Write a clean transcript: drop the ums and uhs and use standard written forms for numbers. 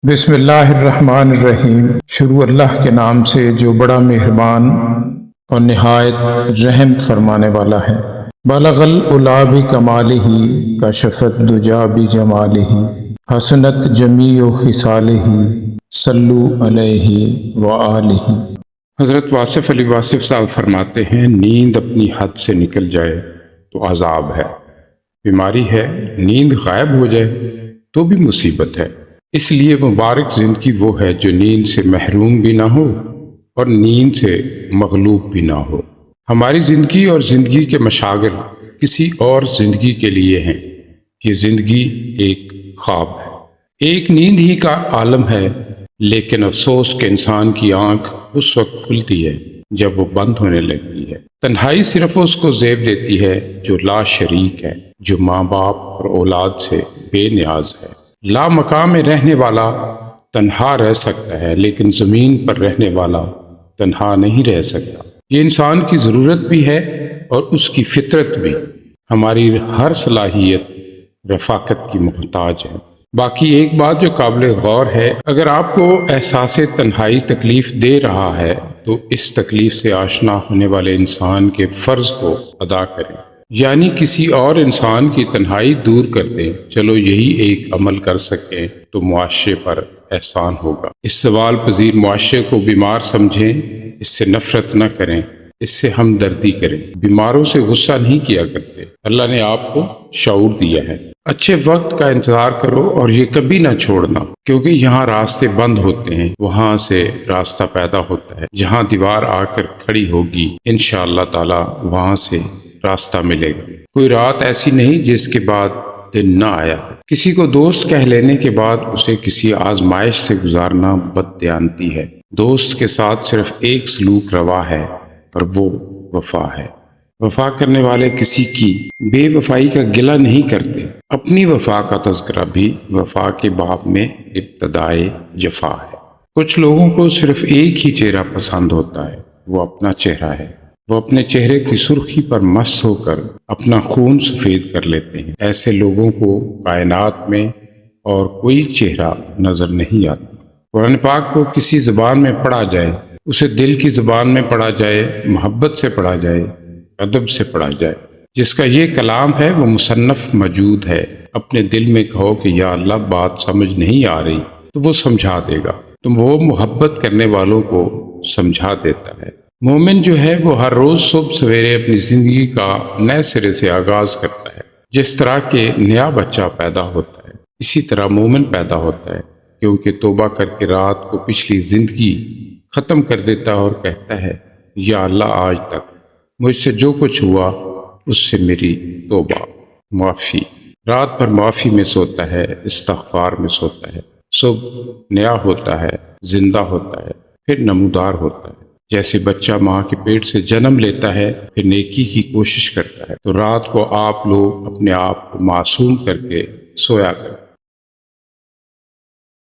بسم اللہ الرحمن الرحیم۔ شروع اللہ کے نام سے جو بڑا مہربان اور نہایت رحم فرمانے والا ہے۔ بلغ العلا بکمالہ کشف الدجی بجمالہ حسنت جمیع خصالہ صلو علیہ وآلہ۔ حضرت واصف علی واصف صاحب فرماتے ہیں، نیند اپنی حد سے نکل جائے تو عذاب ہے، بیماری ہے، نیند غائب ہو جائے تو بھی مصیبت ہے۔ اس لیے مبارک زندگی وہ ہے جو نیند سے محروم بھی نہ ہو اور نیند سے مغلوب بھی نہ ہو۔ ہماری زندگی اور زندگی کے مشاغل کسی اور زندگی کے لیے ہیں۔ یہ زندگی ایک خواب ہے، ایک نیند ہی کا عالم ہے، لیکن افسوس کہ انسان کی آنکھ اس وقت کھلتی ہے جب وہ بند ہونے لگتی ہے۔ تنہائی صرف اس کو زیب دیتی ہے جو لا شریک ہے، جو ماں باپ اور اولاد سے بے نیاز ہے۔ لا مقام میں رہنے والا تنہا رہ سکتا ہے، لیکن زمین پر رہنے والا تنہا نہیں رہ سکتا۔ یہ انسان کی ضرورت بھی ہے اور اس کی فطرت بھی۔ ہماری ہر صلاحیت رفاقت کی محتاج ہے۔ باقی ایک بات جو قابل غور ہے، اگر آپ کو احساس تنہائی تکلیف دے رہا ہے تو اس تکلیف سے آشنا ہونے والے انسان کے فرض کو ادا کریں، یعنی کسی اور انسان کی تنہائی دور کر دیں۔ چلو یہی ایک عمل کر سکیں تو معاشرے پر احسان ہوگا۔ اس سوال پذیر معاشرے کو بیمار سمجھیں، اس سے نفرت نہ کریں، اس سے ہمدردی کریں۔ بیماروں سے غصہ نہیں کیا کرتے، اللہ نے آپ کو شعور دیا ہے۔ اچھے وقت کا انتظار کرو اور یہ کبھی نہ چھوڑنا، کیونکہ یہاں راستے بند ہوتے ہیں، وہاں سے راستہ پیدا ہوتا ہے۔ جہاں دیوار آ کر کھڑی ہوگی انشاءاللہ تعالی وہاں سے راستہ ملے گا۔ کوئی رات ایسی نہیں جس کے بعد دن نہ آیا۔ کسی کو دوست کہہ لینے کے بعد اسے کسی آزمائش سے گزارنا بددیانتی ہے۔ دوست کے ساتھ صرف ایک سلوک روا ہے اور وہ وفا ہے۔ وفا کرنے والے کسی کی بے وفائی کا گلہ نہیں کرتے۔ اپنی وفا کا تذکرہ بھی وفا کے باب میں ابتدائے جفا ہے۔ کچھ لوگوں کو صرف ایک ہی چہرہ پسند ہوتا ہے، وہ اپنا چہرہ ہے۔ وہ اپنے چہرے کی سرخی پر مست ہو کر اپنا خون سفید کر لیتے ہیں۔ ایسے لوگوں کو کائنات میں اور کوئی چہرہ نظر نہیں آتا۔ قرآن پاک کو کسی زبان میں پڑھا جائے، اسے دل کی زبان میں پڑھا جائے، محبت سے پڑھا جائے، ادب سے پڑھا جائے۔ جس کا یہ کلام ہے وہ مصنف موجود ہے۔ اپنے دل میں کہو کہ یا اللہ بات سمجھ نہیں آ رہی، تو وہ سمجھا دے گا۔ تو وہ محبت کرنے والوں کو سمجھا دیتا ہے۔ مومن جو ہے وہ ہر روز صبح سویرے اپنی زندگی کا نئے سرے سے آغاز کرتا ہے۔ جس طرح کہ نیا بچہ پیدا ہوتا ہے، اسی طرح مومن پیدا ہوتا ہے، کیونکہ توبہ کر کے رات کو پچھلی زندگی ختم کر دیتا ہے اور کہتا ہے یا اللہ آج تک مجھ سے جو کچھ ہوا اس سے میری توبہ معافی۔ رات بھر معافی میں سوتا ہے، استغفار میں سوتا ہے۔ صبح نیا ہوتا ہے، زندہ ہوتا ہے، پھر نمودار ہوتا ہے۔ جیسے بچہ ماں کے پیٹ سے جنم لیتا ہے، پھر نیکی کی کوشش کرتا ہے، تو رات کو آپ لوگ اپنے آپ کو معصوم کر کے سویا کریں۔